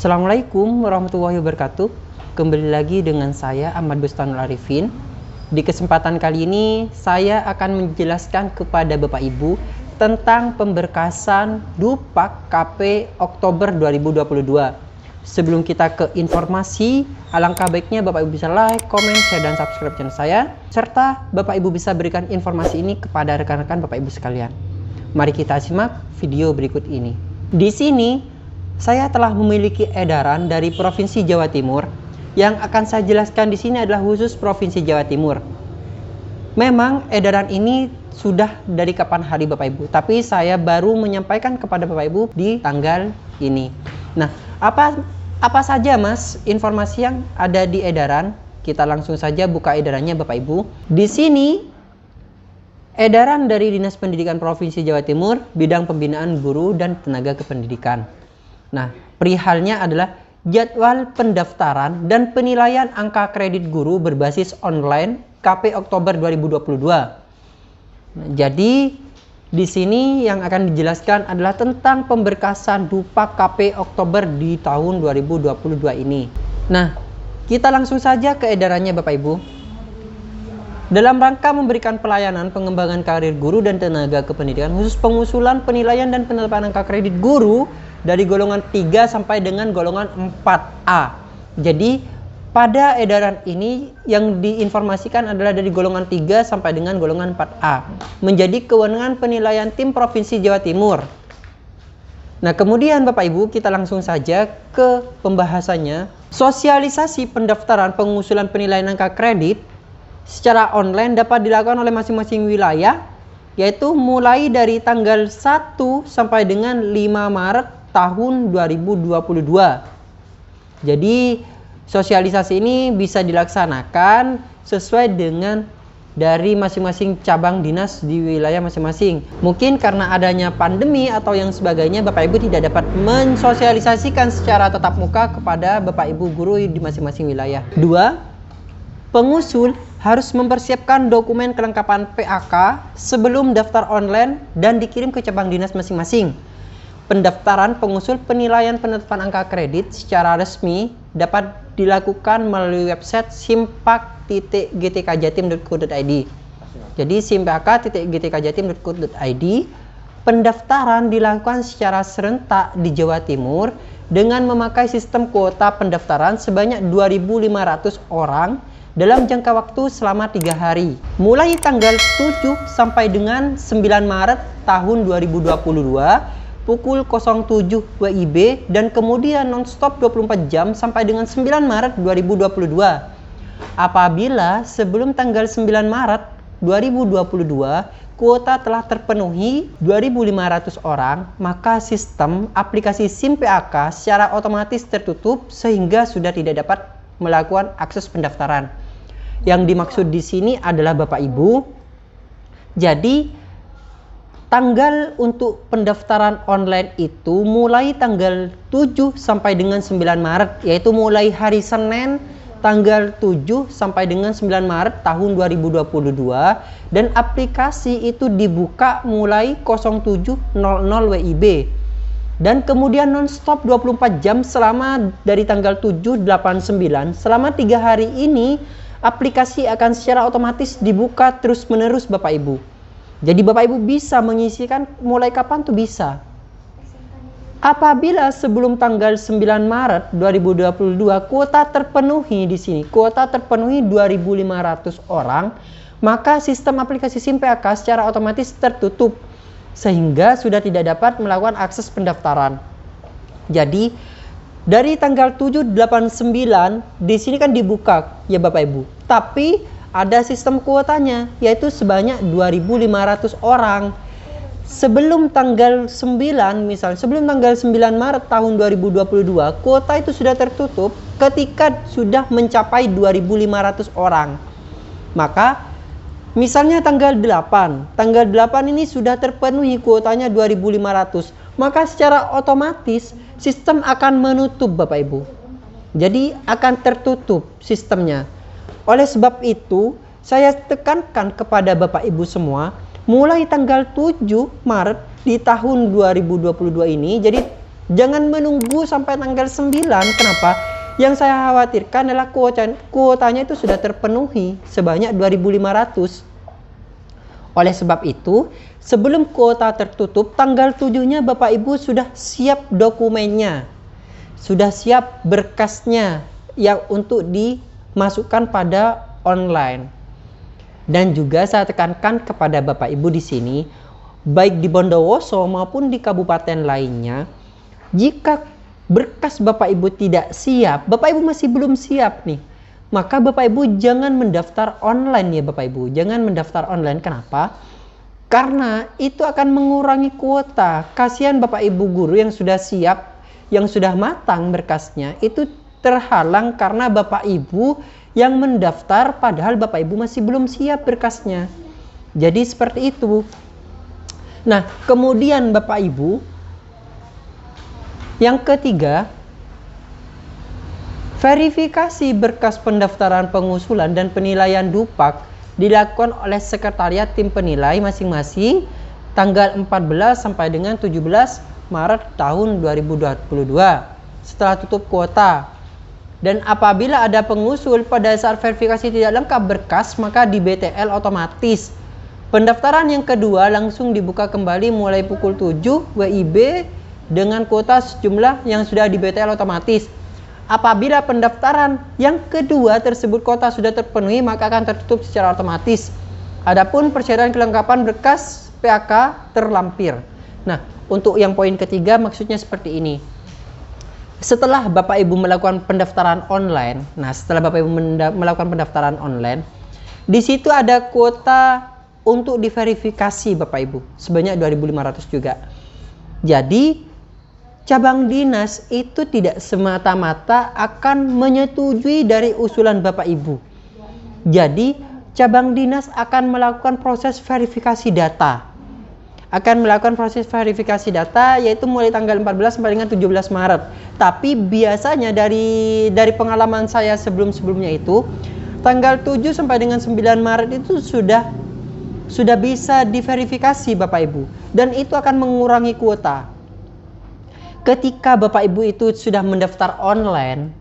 Assalamualaikum warahmatullahi wabarakatuh. Kembali lagi dengan saya Ahmad Bustanul Arifin. Di kesempatan kali ini saya akan menjelaskan kepada Bapak Ibu tentang pemberkasan Dupak KP Oktober 2022. Sebelum kita ke informasi, alangkah baiknya Bapak Ibu bisa like, komen, share, dan subscribe channel saya, serta Bapak Ibu bisa berikan informasi ini kepada rekan-rekan Bapak Ibu sekalian. Mari kita simak video berikut ini. Di sini saya telah memiliki edaran dari Provinsi Jawa Timur. Yang akan saya jelaskan di sini adalah khusus Provinsi Jawa Timur. Memang edaran ini sudah dari kapan hari Bapak Ibu, tapi saya baru menyampaikan kepada Bapak Ibu di tanggal ini. Nah, apa saja Mas informasi yang ada di edaran? Kita langsung saja buka edarannya Bapak Ibu. Di sini edaran dari Dinas Pendidikan Provinsi Jawa Timur bidang pembinaan guru dan tenaga kependidikan. Nah, perihalnya adalah jadwal pendaftaran dan penilaian angka kredit guru berbasis online KP Oktober 2022. Nah, jadi di sini yang akan dijelaskan adalah tentang pemberkasan Dupak KP Oktober di tahun 2022 ini. Nah, kita langsung saja ke edarannya Bapak Ibu. Dalam rangka memberikan pelayanan pengembangan karir guru dan tenaga kependidikan khusus pengusulan penilaian dan penetapan angka kredit guru dari golongan 3 sampai dengan golongan 4A. Jadi pada edaran ini yang diinformasikan adalah dari golongan 3 sampai dengan golongan 4A. Menjadi kewenangan penilaian tim Provinsi Jawa Timur. Nah, kemudian Bapak Ibu kita langsung saja ke pembahasannya. Sosialisasi pendaftaran pengusulan penilaian angka kredit secara online dapat dilakukan oleh masing-masing wilayah, yaitu mulai dari tanggal 1 sampai dengan 5 Maret tahun 2022. Jadi sosialisasi ini bisa dilaksanakan sesuai dengan dari masing-masing cabang dinas di wilayah masing-masing. Mungkin karena adanya pandemi atau yang sebagainya, Bapak Ibu tidak dapat mensosialisasikan secara tatap muka kepada Bapak Ibu guru di masing-masing wilayah. 2. Pengusul harus mempersiapkan dokumen kelengkapan PAK sebelum daftar online dan dikirim ke cabang dinas masing-masing. Pendaftaran pengusul penilaian penetapan angka kredit secara resmi dapat dilakukan melalui website simpak.gtkjatim.co.id. Jadi simpak.gtkjatim.co.id. Pendaftaran dilakukan secara serentak di Jawa Timur dengan memakai sistem kuota pendaftaran sebanyak 2.500 orang dalam jangka waktu selama 3 hari. Mulai tanggal 7 sampai dengan 9 Maret tahun 2022 pukul 07 WIB dan kemudian non-stop 24 jam sampai dengan 9 Maret 2022. Apabila sebelum tanggal 9 Maret 2022 kuota telah terpenuhi 2.500 orang, maka sistem aplikasi SIM PAK secara otomatis tertutup sehingga sudah tidak dapat melakukan akses pendaftaran. Yang dimaksud di sini adalah Bapak Ibu, jadi tanggal untuk pendaftaran online itu mulai tanggal 7 sampai dengan 9 Maret, yaitu mulai hari Senin tanggal 7 sampai dengan 9 Maret tahun 2022, dan aplikasi itu dibuka mulai 07.00 WIB dan kemudian non-stop 24 jam selama dari tanggal 7, 8, 9. Selama 3 hari ini aplikasi akan secara otomatis dibuka terus-menerus Bapak Ibu. Jadi Bapak Ibu bisa mengisikan mulai kapan tuh bisa. Apabila sebelum tanggal 9 Maret 2022 kuota terpenuhi di sini, kuota terpenuhi 2.500 orang, maka sistem aplikasi SIM PAK secara otomatis tertutup sehingga sudah tidak dapat melakukan akses pendaftaran. Jadi dari tanggal 7, 8, 9 di sini kan dibuka ya Bapak Ibu. Tapi ada sistem kuotanya, yaitu sebanyak 2.500 orang. Sebelum tanggal 9, misalnya sebelum tanggal 9 Maret tahun 2022, kuota itu sudah tertutup ketika sudah mencapai 2.500 orang. Maka misalnya tanggal 8 ini sudah terpenuhi kuotanya 2.500, maka secara otomatis sistem akan menutup Bapak Ibu. Jadi akan tertutup sistemnya. Oleh sebab itu, saya tekankan kepada Bapak Ibu semua, mulai tanggal 7 Maret di tahun 2022 ini, jadi jangan menunggu sampai tanggal 9. Kenapa? Yang saya khawatirkan adalah kuotanya itu sudah terpenuhi sebanyak 2.500. Oleh sebab itu, sebelum kuota tertutup, tanggal 7-nya Bapak Ibu sudah siap dokumennya, sudah siap berkasnya yang untuk dimasukkan pada online. Dan juga saya tekankan kepada Bapak Ibu di sini, baik di Bondowoso maupun di kabupaten lainnya, jika berkas Bapak Ibu tidak siap, Bapak Ibu masih belum siap nih, maka Bapak Ibu jangan mendaftar online ya Bapak Ibu. Jangan mendaftar online. Kenapa? Karena itu akan mengurangi kuota. Kasihan Bapak Ibu guru yang sudah siap, yang sudah matang berkasnya, itu terhalang karena Bapak Ibu yang mendaftar padahal Bapak Ibu masih belum siap berkasnya. Jadi seperti itu. Nah, kemudian Bapak Ibu, yang ketiga, verifikasi berkas pendaftaran pengusulan dan penilaian DUPAK dilakukan oleh sekretariat tim penilai masing-masing tanggal 14 sampai dengan 17 Maret tahun 2022 setelah tutup kuota. Dan apabila ada pengusul pada saat verifikasi tidak lengkap berkas, maka di BTL otomatis. Pendaftaran yang kedua langsung dibuka kembali mulai pukul 7 WIB dengan kuota sejumlah yang sudah di BTL otomatis. Apabila pendaftaran yang kedua tersebut kuota sudah terpenuhi, maka akan tertutup secara otomatis. Adapun persyarat kelengkapan berkas PAK terlampir. Nah, untuk yang poin ketiga maksudnya seperti ini. Setelah Bapak Ibu melakukan pendaftaran online, di situ ada kuota untuk diverifikasi Bapak Ibu sebanyak 2.500 juga. Jadi cabang dinas itu tidak semata-mata akan menyetujui dari usulan Bapak Ibu. Jadi cabang dinas akan melakukan proses verifikasi data. Yaitu mulai tanggal 14 sampai dengan 17 Maret. Tapi biasanya dari pengalaman saya sebelum-sebelumnya itu, tanggal 7 sampai dengan 9 Maret itu sudah bisa diverifikasi Bapak Ibu. Dan itu akan mengurangi kuota. Ketika Bapak Ibu itu sudah mendaftar online,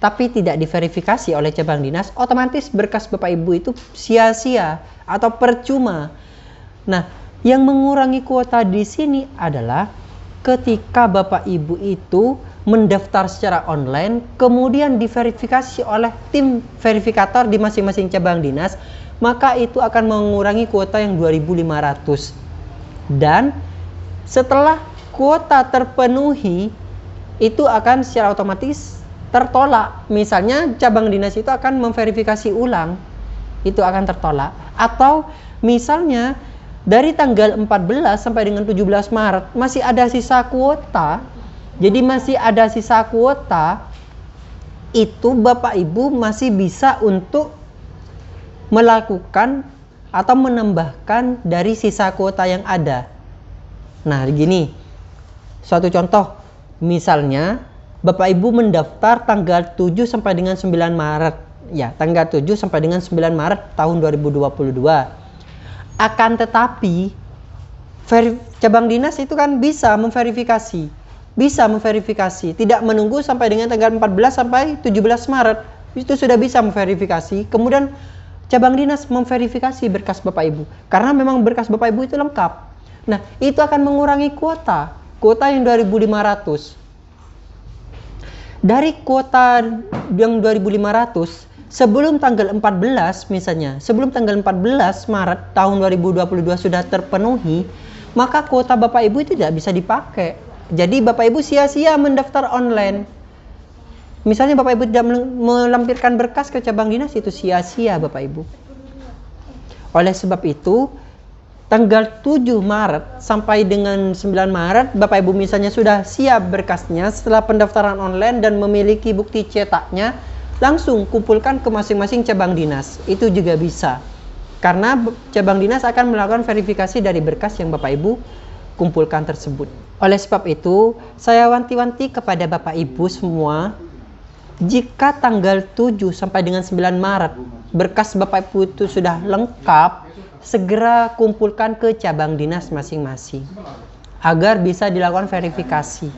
tapi tidak diverifikasi oleh cabang dinas, otomatis berkas Bapak Ibu itu sia-sia atau percuma. Nah, yang mengurangi kuota di sini adalah ketika Bapak Ibu itu mendaftar secara online, kemudian diverifikasi oleh tim verifikator di masing-masing cabang dinas, maka itu akan mengurangi kuota yang 2.500. Dan setelah kuota terpenuhi, itu akan secara otomatis tertolak. Misalnya cabang dinas itu akan memverifikasi ulang, itu akan tertolak. Atau misalnya dari tanggal 14 sampai dengan 17 Maret masih ada sisa kuota. Jadi masih ada sisa kuota, itu Bapak Ibu masih bisa untuk melakukan atau menambahkan dari sisa kuota yang ada. Nah, gini. Suatu contoh, misalnya Bapak Ibu mendaftar tanggal 7 sampai dengan 9 Maret. Ya, tanggal 7 sampai dengan 9 Maret tahun 2022. Akan tetapi cabang dinas itu kan bisa memverifikasi. Tidak menunggu sampai dengan tanggal 14 sampai 17 Maret. Itu sudah bisa memverifikasi. Kemudian cabang dinas memverifikasi berkas Bapak Ibu. Karena memang berkas Bapak Ibu itu lengkap. Nah, itu akan mengurangi kuota yang 2.500. Dari kuota yang 2.500, sebelum tanggal 14 misalnya, sebelum tanggal 14 Maret tahun 2022 sudah terpenuhi, maka kuota Bapak Ibu itu tidak bisa dipakai. Jadi Bapak Ibu sia-sia mendaftar online. Misalnya Bapak Ibu tidak melampirkan berkas ke cabang dinas, itu sia-sia Bapak Ibu. Oleh sebab itu, tanggal 7 Maret sampai dengan 9 Maret, Bapak Ibu misalnya sudah siap berkasnya setelah pendaftaran online dan memiliki bukti cetaknya, langsung kumpulkan ke masing-masing cabang dinas. Itu juga bisa. Karena cabang dinas akan melakukan verifikasi dari berkas yang Bapak Ibu kumpulkan tersebut. Oleh sebab itu, saya wanti-wanti kepada Bapak Ibu semua Jika tanggal 7 sampai dengan 9 Maret berkas Bapak Ibu itu sudah lengkap, segera kumpulkan ke cabang dinas masing-masing agar bisa dilakukan verifikasi.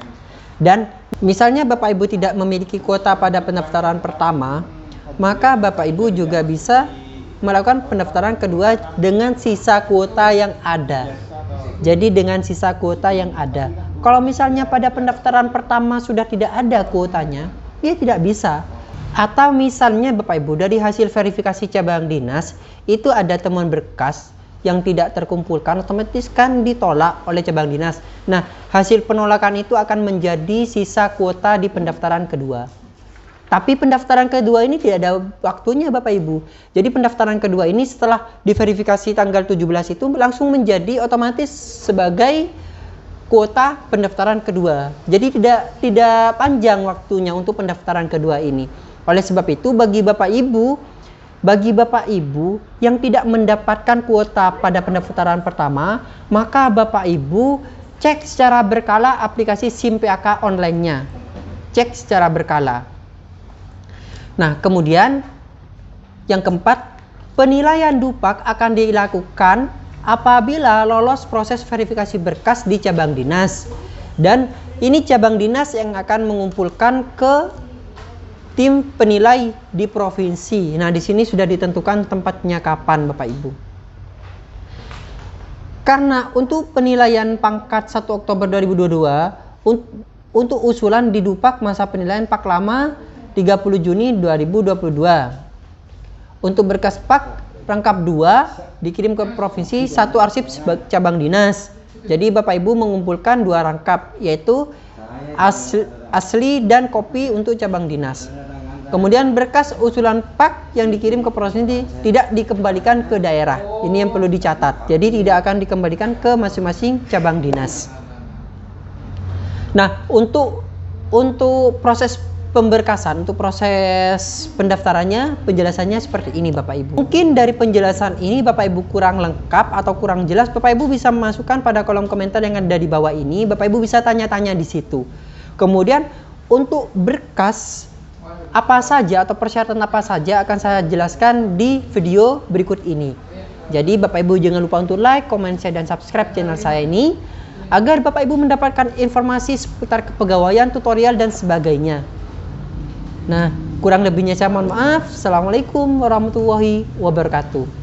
Dan misalnya Bapak Ibu tidak memiliki kuota pada pendaftaran pertama, maka Bapak Ibu juga bisa melakukan pendaftaran kedua dengan sisa kuota yang ada. Jadi dengan sisa kuota yang ada. Kalau misalnya pada pendaftaran pertama sudah tidak ada kuotanya, ya tidak bisa. Atau misalnya Bapak Ibu dari hasil verifikasi cabang dinas itu ada temuan berkas yang tidak terkumpulkan, otomatis kan ditolak oleh cabang dinas. Nah, hasil penolakan itu akan menjadi sisa kuota di pendaftaran kedua. Tapi pendaftaran kedua ini tidak ada waktunya Bapak Ibu. Jadi pendaftaran kedua ini setelah diverifikasi tanggal 17 itu langsung menjadi otomatis sebagai kuota pendaftaran kedua. Jadi tidak panjang waktunya untuk pendaftaran kedua ini. Oleh sebab itu bagi Bapak Ibu yang tidak mendapatkan kuota pada pendaftaran pertama, maka Bapak Ibu cek secara berkala aplikasi SIM PAK online-nya. Cek secara berkala. Nah, kemudian yang keempat, penilaian DUPAK akan dilakukan apabila lolos proses verifikasi berkas di cabang dinas. Dan ini cabang dinas yang akan mengumpulkan ke tim penilai di provinsi. Nah, di sini sudah ditentukan tempatnya kapan Bapak Ibu. Karena untuk penilaian pangkat 1 Oktober 2022, untuk usulan di DUPAK masa penilaian PAK lama 30 Juni 2022. Untuk berkas PAK rangkap 2 dikirim ke provinsi, 1 arsip cabang dinas. Jadi Bapak Ibu mengumpulkan 2 rangkap, yaitu asli dan kopi untuk cabang dinas. Kemudian berkas usulan PAK yang dikirim ke provinsi tidak dikembalikan ke daerah. Ini yang perlu dicatat. Jadi tidak akan dikembalikan ke masing-masing cabang dinas. Nah, untuk proses pemberkasan, untuk proses pendaftarannya, penjelasannya seperti ini Bapak Ibu. Mungkin dari penjelasan ini Bapak Ibu kurang lengkap atau kurang jelas, Bapak Ibu bisa masukkan pada kolom komentar yang ada di bawah ini. Bapak Ibu bisa tanya-tanya di situ. Kemudian untuk berkas apa saja atau persyaratan apa saja akan saya jelaskan di video berikut ini. Jadi Bapak Ibu jangan lupa untuk like, comment, share, dan subscribe channel saya ini agar Bapak Ibu mendapatkan informasi seputar kepegawaian, tutorial, dan sebagainya. Nah, kurang lebihnya saya mohon maaf. Assalamualaikum warahmatullahi wabarakatuh.